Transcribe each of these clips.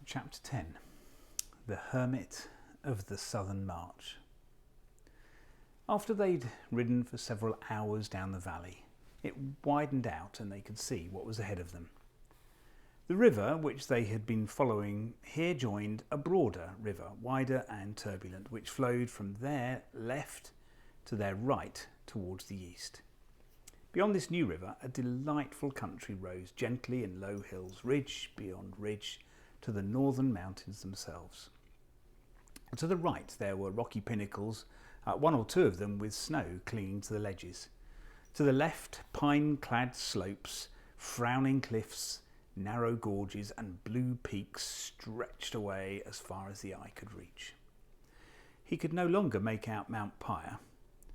Chapter 10. The Hermit of the Southern March. After they'd ridden for several hours down the valley, it widened out and they could see what was ahead of them. The river which they had been following here joined a broader river, wider and turbulent, which flowed from their left to their right towards the east. Beyond this new river, a delightful country rose gently in low hills, ridge beyond ridge, to the northern mountains themselves. To the right there were rocky pinnacles, one or two of them with snow clinging to the ledges. To the left, pine-clad slopes, frowning cliffs, narrow gorges and blue peaks stretched away as far as the eye could reach. He could no longer make out Mount Pyre.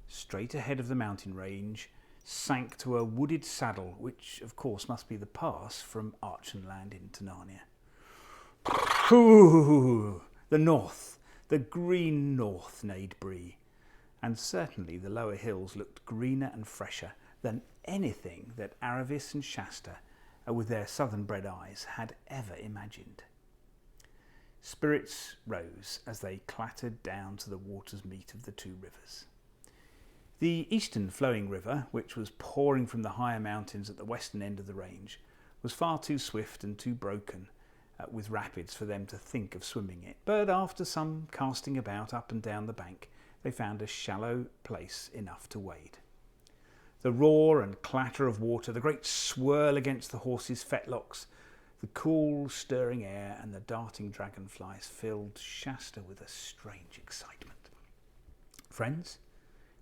Straight ahead of the mountain range sank to a wooded saddle, which of course must be the pass from Archenland into Narnia. The north, the green north, neighed Bree, and certainly the lower hills looked greener and fresher than anything that Aravis and Shasta, with their southern-bred eyes, had ever imagined. Spirits rose as they clattered down to the water's meet of the two rivers. The eastern flowing river, which was pouring from the higher mountains at the western end of the range, was far too swift and too broken with rapids for them to think of swimming it, but after some casting about up and down the bank, they found a shallow place enough to wade. The roar and clatter of water, the great swirl against the horses' fetlocks, the cool stirring air and the darting dragonflies filled Shasta with a strange excitement. "Friends,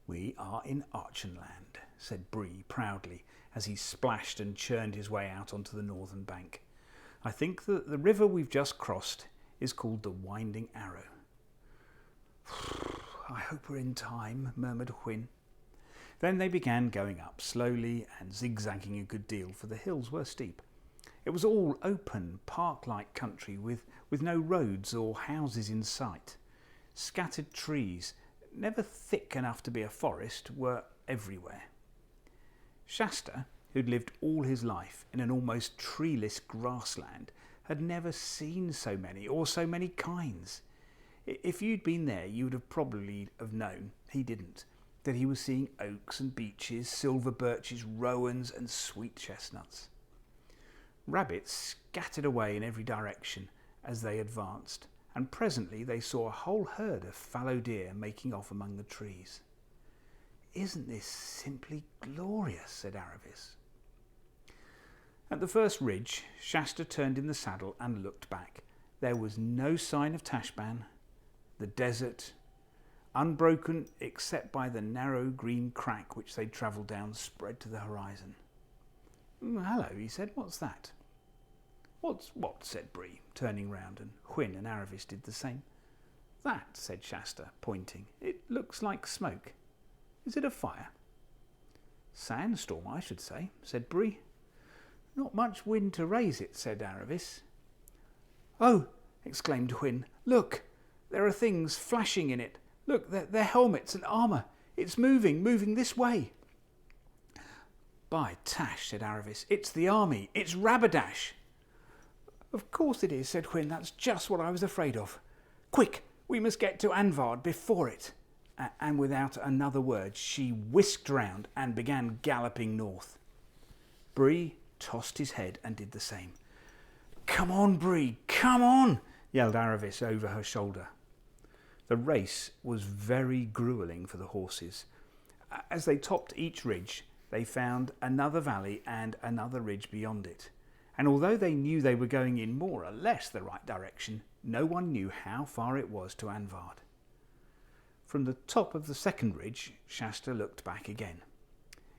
we are in Archenland," said Bree proudly as he splashed and churned his way out onto the northern bank. "I think that the river we've just crossed is called the Winding Arrow." "I hope we're in time," murmured Hwin. Then they began going up, slowly and zigzagging a good deal, for the hills were steep. It was all open, park-like country with no roads or houses in sight. Scattered trees, never thick enough to be a forest, were everywhere. Shasta, who'd lived all his life in an almost treeless grassland, had never seen so many or so many kinds. If you'd been there, you would have probably have known, he didn't, that he was seeing oaks and beeches, silver birches, rowans and sweet chestnuts. Rabbits scattered away in every direction as they advanced, and presently they saw a whole herd of fallow deer making off among the trees. "Isn't this simply glorious?" said Aravis. At the first ridge, Shasta turned in the saddle and looked back. There was no sign of Tashbaan. The desert, unbroken except by the narrow green crack which they'd travelled down, spread to the horizon. "Hello," he said. "What's that?" "What's what?" said Bree, turning round, and Hwin and Aravis did the same. "That," said Shasta, pointing. "It looks like smoke. Is it a fire?" "Sandstorm, I should say," said Bree. "Not much wind to raise it," said Aravis. "Oh!" exclaimed Hwin. "Look! There are things flashing in it. Look, they're helmets and armour. It's moving this way." "By Tash," said Aravis, "it's the army. It's Rabadash." "Of course it is," said Hwin. "That's just what I was afraid of. Quick, we must get to Anvard before it." And without another word, she whisked round and began galloping north. Bree tossed his head and did the same. "Come on, Bree, come on!" yelled Aravis over her shoulder. The race was very gruelling for the horses. As they topped each ridge, they found another valley and another ridge beyond it. And although they knew they were going in more or less the right direction, no one knew how far it was to Anvard. From the top of the second ridge, Shasta looked back again.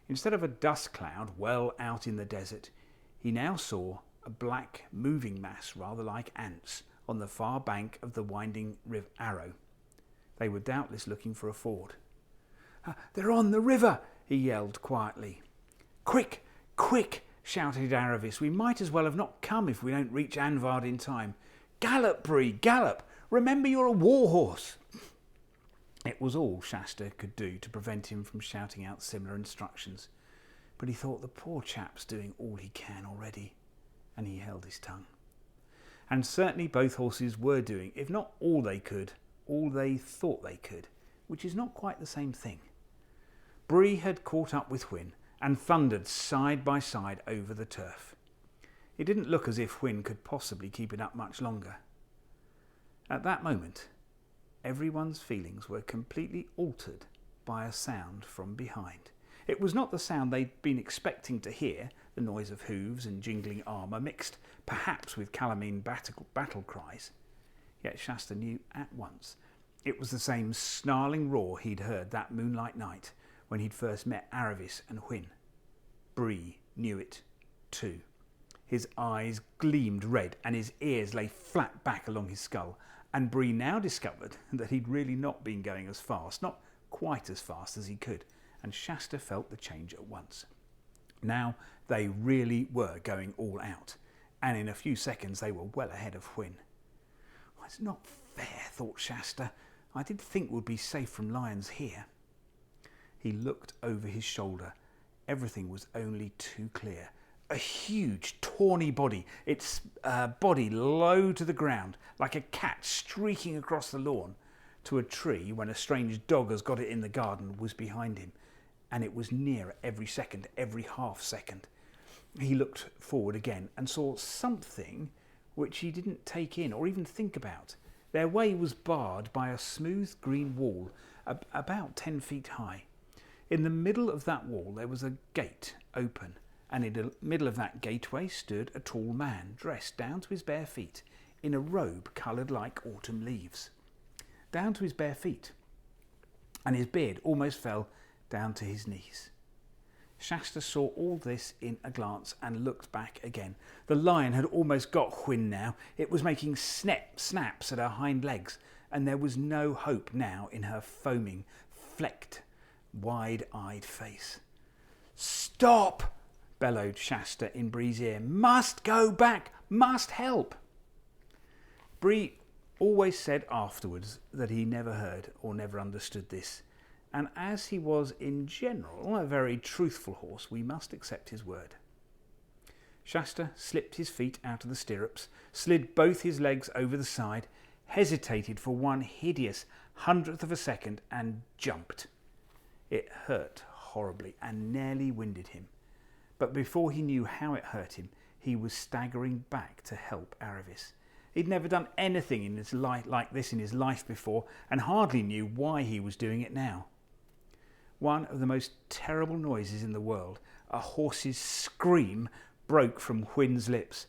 Instead of a dust cloud well out in the desert, he now saw a black moving mass rather like ants on the far bank of the Winding Arrow. They were doubtless looking for a ford. "They're on the river!" he yelled quietly. "Quick, quick!" shouted Aravis. "We might as well have not come if we don't reach Anvard in time. Gallop, Bree, gallop! Remember you're a war horse!" It was all Shasta could do to prevent him from shouting out similar instructions, but he thought the poor chap's doing all he can already, and he held his tongue. And certainly both horses were doing, if not all they could, all they thought they could, which is not quite the same thing. Bree had caught up with Whin and thundered side by side over the turf. It didn't look as if Whin could possibly keep it up much longer. At that moment, everyone's feelings were completely altered by a sound from behind. It was not the sound they'd been expecting to hear, the noise of hooves and jingling armour, mixed perhaps with Calamine battle cries. Yet Shasta knew at once it was the same snarling roar he'd heard that moonlight night when he'd first met Aravis and Whin. Bree knew it too. His eyes gleamed red and his ears lay flat back along his skull, and Bree now discovered that he'd really not been going as fast, not quite as fast as he could, and Shasta felt the change at once. Now they really were going all out, and in a few seconds they were well ahead of Whin. Well, it's not fair, thought Shasta. I did think we'd be safe from lions here. He looked over his shoulder. Everything was only too clear. A huge, tawny body, its body low to the ground, like a cat streaking across the lawn to a tree when a strange dog has got it in the garden, was behind him, and it was nearer every second, every half second. He looked forward again and saw something which he didn't take in or even think about. Their way was barred by a smooth green wall about 10 feet high. In the middle of that wall there was a gate open, and in the middle of that gateway stood a tall man, dressed down to his bare feet in a robe coloured like autumn leaves. Down to his bare feet, and his beard almost fell down to his knees. Shasta saw all this in a glance and looked back again. The lion had almost got Whin now. It was making snaps at her hind legs, and there was no hope now in her foaming, flecked, wide-eyed face. "Stop!" bellowed Shasta in Bree's ear. "Must go back! Must help!" Bree always said afterwards that he never heard or never understood this, and as he was in general a very truthful horse, we must accept his word. Shasta slipped his feet out of the stirrups, slid both his legs over the side, hesitated for one hideous hundredth of a second, and jumped. It hurt horribly and nearly winded him, but before he knew how it hurt him, he was staggering back to help Aravis. He'd never done anything in his life like this in his life before, and hardly knew why he was doing it now. One of the most terrible noises in the world, a horse's scream, broke from Whin's lips.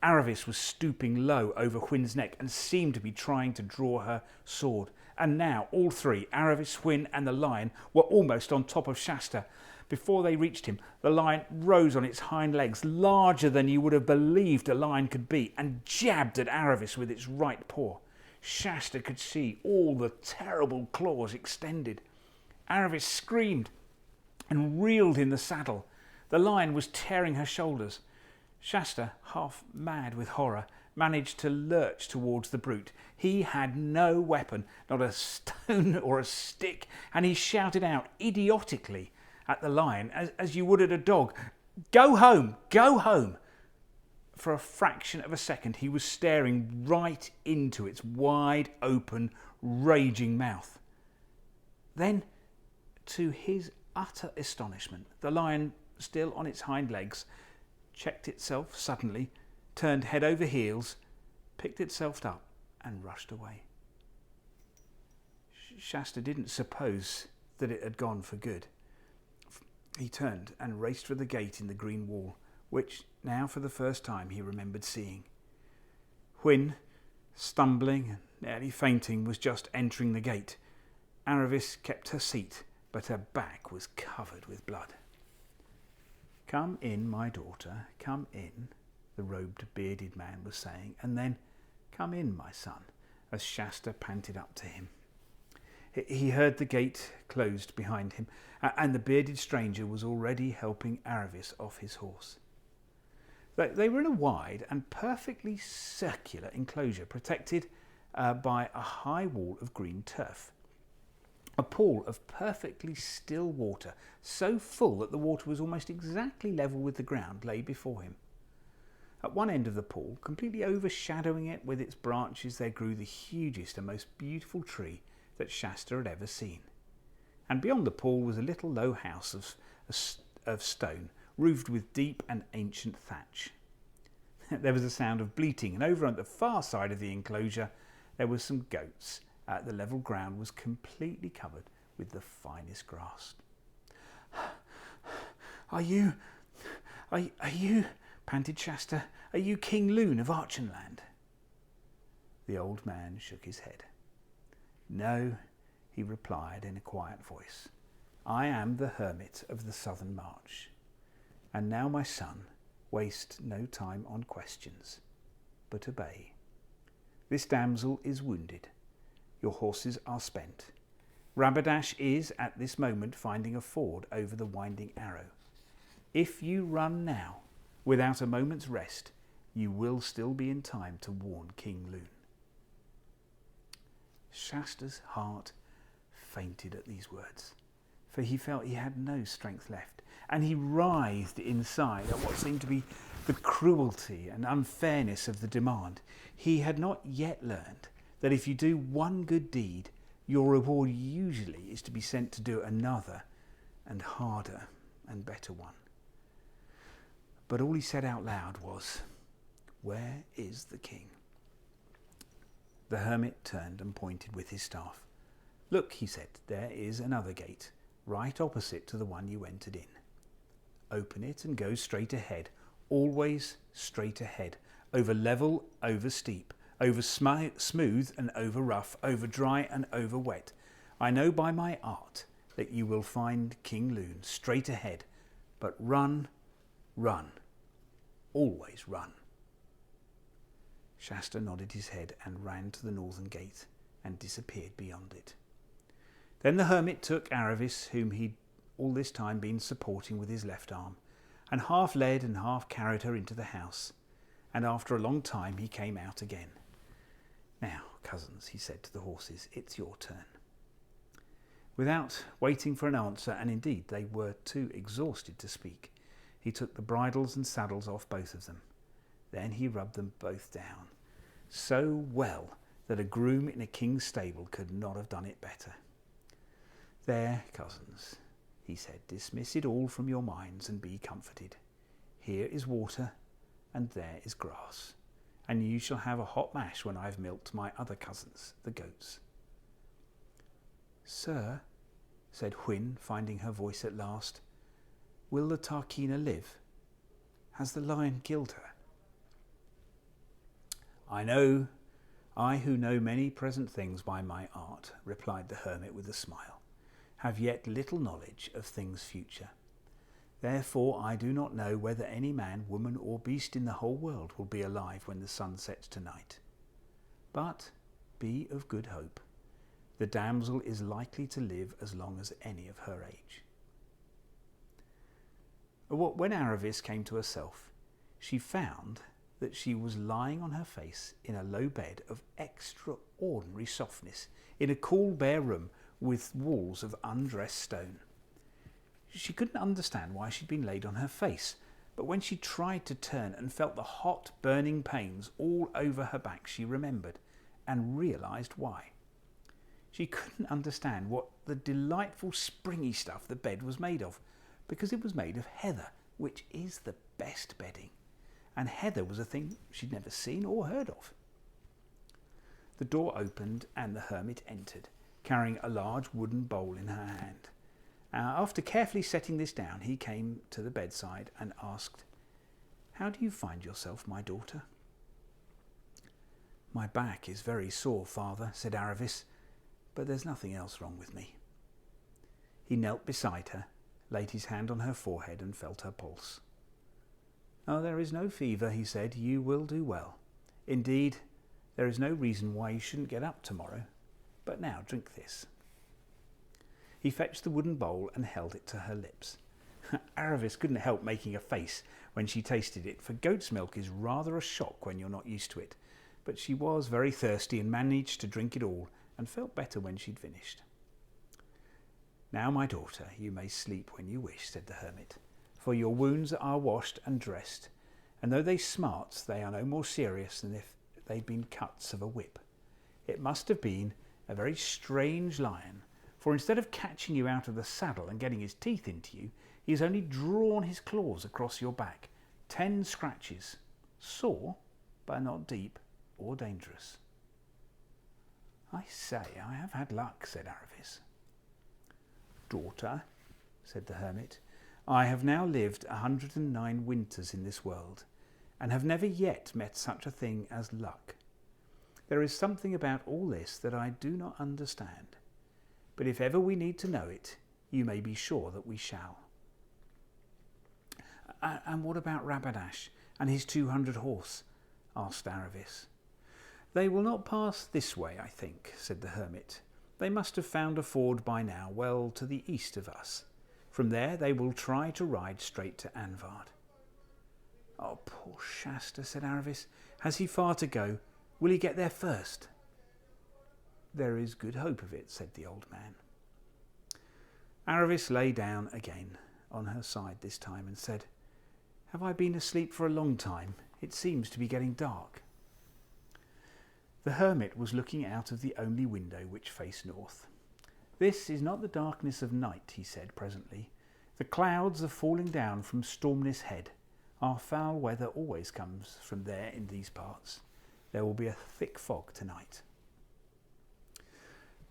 Aravis was stooping low over Whin's neck and seemed to be trying to draw her sword. And now all three, Aravis, Whin and the lion, were almost on top of Shasta. Before they reached him, the lion rose on its hind legs, larger than you would have believed a lion could be, and jabbed at Aravis with its right paw. Shasta could see all the terrible claws extended. Aravis screamed and reeled in the saddle. The lion was tearing her shoulders. Shasta, half mad with horror, managed to lurch towards the brute. He had no weapon, not a stone or a stick, and he shouted out idiotically at the lion, as you would at a dog, "Go home! Go home!" For a fraction of a second he was staring right into its wide open, raging mouth. Then, to his utter astonishment, the lion, still on its hind legs, checked itself suddenly, turned head over heels, picked itself up and rushed away. Shasta didn't suppose that it had gone for good. He turned and raced for the gate in the green wall, which now for the first time he remembered seeing. Whin, stumbling and nearly fainting, was just entering the gate. Aravis kept her seat, but her back was covered with blood. "Come in, my daughter, come in," the robed, bearded man was saying, and then, "Come in, my son," as Shasta panted up to him. He heard the gate closed behind him, and the bearded stranger was already helping Aravis off his horse. They were in a wide and perfectly circular enclosure, protected by a high wall of green turf. A pool of perfectly still water, so full that the water was almost exactly level with the ground, lay before him. At one end of the pool, completely overshadowing it with its branches, there grew the hugest and most beautiful tree that Shasta had ever seen. And beyond the pool was a little low house of stone, roofed with deep and ancient thatch. There was a sound of bleating, and over on the far side of the enclosure there were some goats. The level ground was completely covered with the finest grass. Are you, panted Shasta, are you King Lune of Archenland? The old man shook his head. No, he replied in a quiet voice. I am the hermit of the Southern March. And now, my son, waste no time on questions, but obey. This damsel is wounded. Your horses are spent. Rabadash is, at this moment, finding a ford over the winding Arrow. If you run now, without a moment's rest, you will still be in time to warn King Lune. Shasta's heart fainted at these words, for he felt he had no strength left, and he writhed inside at what seemed to be the cruelty and unfairness of the demand. He had not yet learned that if you do one good deed, your reward usually is to be sent to do another and harder and better one. But all he said out loud was, "Where is the king?" The hermit turned and pointed with his staff. "Look," he said, "there is another gate, right opposite to the one you entered in. Open it and go straight ahead, always straight ahead, over level, over steep, over smooth and over rough, over dry and over wet. I know by my art that you will find King Lune straight ahead, but run, run, always run." Shasta nodded his head and ran to the northern gate and disappeared beyond it. Then the hermit took Aravis, whom he'd all this time been supporting with his left arm, and half led and half carried her into the house, and after a long time he came out again. "Now, cousins," he said to the horses, "it's your turn." Without waiting for an answer, and indeed they were too exhausted to speak, he took the bridles and saddles off both of them. Then he rubbed them both down, so well that a groom in a king's stable could not have done it better. "There, cousins," he said, "dismiss it all from your minds and be comforted. Here is water, and there is grass, and you shall have a hot mash when I have milked my other cousins, the goats." "Sir," said Hwin, finding her voice at last, "will the Tarkina live? Has the lion killed her?" I who know many present things by my art," replied the hermit with a smile, "have yet little knowledge of things future. Therefore I do not know whether any man, woman or beast in the whole world will be alive when the sun sets tonight. But be of good hope. The damsel is likely to live as long as any of her age." When Aravis came to herself, she found that she was lying on her face in a low bed of extraordinary softness, in a cool bare room with walls of undressed stone. She couldn't understand why she'd been laid on her face, but when she tried to turn and felt the hot, burning pains all over her back, she remembered and realised why. She couldn't understand what the delightful springy stuff the bed was made of, because it was made of heather, which is the best bedding, and heather was a thing she'd never seen or heard of. The door opened and the hermit entered, carrying a large wooden bowl in her hand. After carefully setting this down, he came to the bedside and asked, "How do you find yourself, my daughter?" "My back is very sore, father," said Aravis, "but there's nothing else wrong with me." He knelt beside her, laid his hand on her forehead and felt her pulse. "Oh, there is no fever," he said. "You will do well. Indeed, there is no reason why you shouldn't get up tomorrow. But now drink this." He fetched the wooden bowl and held it to her lips. Aravis couldn't help making a face when she tasted it, for goat's milk is rather a shock when you're not used to it. But she was very thirsty and managed to drink it all, and felt better when she'd finished. "Now, my daughter, you may sleep when you wish," said the hermit, "for your wounds are washed and dressed, and though they smart, they are no more serious than if they'd been cuts of a whip. It must have been a very strange lion, for instead of catching you out of the saddle and getting his teeth into you, he has only drawn his claws across your back. 10 scratches, sore, but not deep or dangerous. I say, I have had luck, said Aravis. Daughter, said the hermit, I have now lived 109 winters in this world, and have never yet met such a thing as luck. There is something about all this that I do not understand, but if ever we need to know it, you may be sure that we shall. And what about Rabadash and his 200 horse? Asked Aravis. They will not pass this way, I think, said the hermit. They must have found a ford by now well to the east of us. From there they will try to ride straight to Anvard. Oh, poor Shasta, said Aravis. Has he far to go? Will he get there first? There is good hope of it, said the old man. Aravis lay down again, on her side this time, and said, Have I been asleep for a long time? It seems to be getting dark. The hermit was looking out of the only window which faced north. This is not the darkness of night, he said presently. The clouds are falling down from Stormness Head. Our foul weather always comes from there in these parts. There will be a thick fog tonight.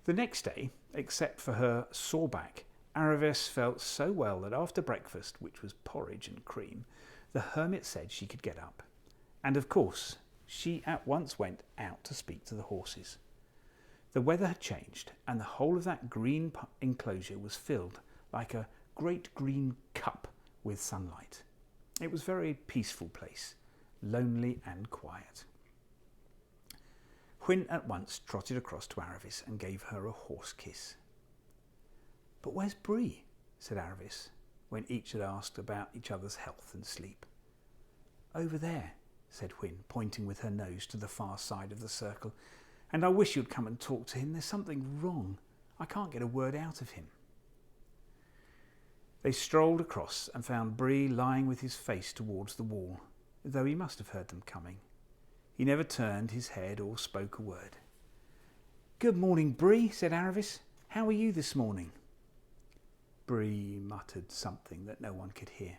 The next day, except for her sore back, Aravis felt so well that after breakfast, which was porridge and cream, the hermit said she could get up. And of course, she at once went out to speak to the horses. The weather had changed, and the whole of that green enclosure was filled like a great green cup with sunlight. It was a very peaceful place, lonely and quiet. Hwin at once trotted across to Aravis and gave her a horse kiss. But where's Bree? Said Aravis, when each had asked about each other's health and sleep. Over there, said Hwin, pointing with her nose to the far side of the circle. And I wish you'd come and talk to him. There's something wrong. I can't get a word out of him. They strolled across and found Bree lying with his face towards the wall, though he must have heard them coming. He never turned his head or spoke a word. Good morning, Bree, said Aravis. How are you this morning? Bree muttered something that no one could hear.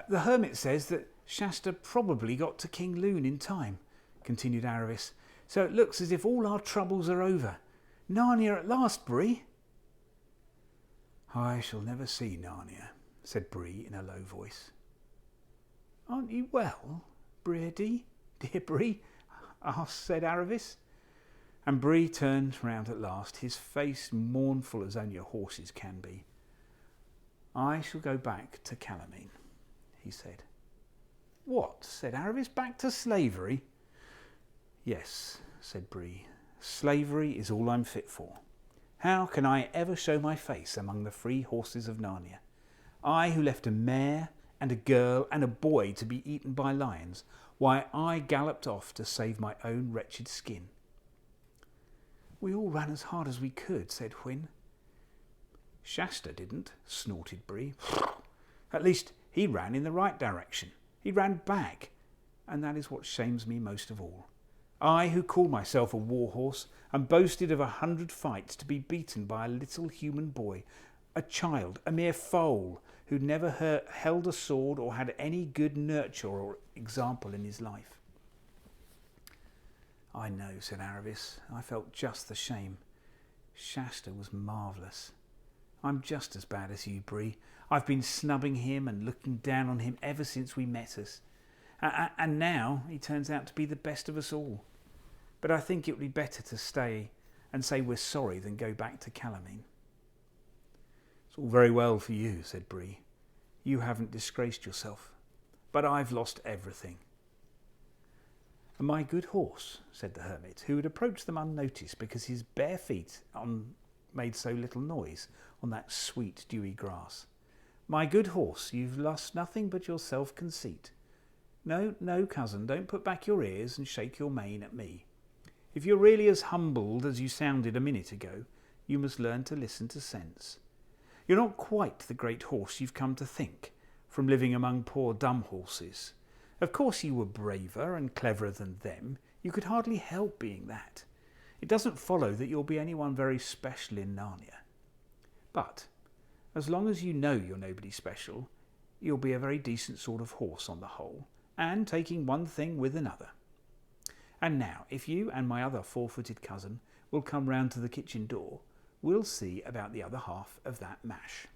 The hermit says that Shasta probably got to King Lune in time, continued Aravis. So it looks as if all our troubles are over. Narnia at last, Bree. I shall never see Narnia, said Bree in a low voice. Aren't you well, Breardie, dear Bree? Said Aravis. And Bree turned round at last, his face mournful as only a horse's can be. I shall go back to Calamine, he said. What? Said Aravis. Back to slavery? Yes, said Bree. Slavery is all I'm fit for. How can I ever show my face among the free horses of Narnia? I who left a mare and a girl and a boy to be eaten by lions, why I galloped off to save my own wretched skin. We all ran as hard as we could, said Hwin. Shasta didn't, snorted Bree. At least he ran in the right direction. He ran back, and that is what shames me most of all. I, who call myself a war horse, and boasted of 100 fights, to be beaten by a little human boy, a child, a mere foal, who never held a sword or had any good nurture or example in his life. I know, said Aravis. I felt just the shame. Shasta was marvellous. I'm just as bad as you, Bree. I've been snubbing him and looking down on him ever since we met us. And now he turns out to be the best of us all. But I think it would be better to stay and say we're sorry than go back to Calamine. It's all very well for you, said Bree. You haven't disgraced yourself. But I've lost everything. And my good horse, said the hermit, who had approached them unnoticed because his bare feet made so little noise on that sweet dewy grass. My good horse, you've lost nothing but your self-conceit. No, no, cousin, don't put back your ears and shake your mane at me. If you're really as humbled as you sounded a minute ago, you must learn to listen to sense. You're not quite the great horse you've come to think, from living among poor dumb horses. Of course you were braver and cleverer than them. You could hardly help being that. It doesn't follow that you'll be anyone very special in Narnia. But as long as you know you're nobody special, you'll be a very decent sort of horse on the whole, and taking one thing with another. And now, if you and my other four-footed cousin will come round to the kitchen door, we'll see about the other half of that mash.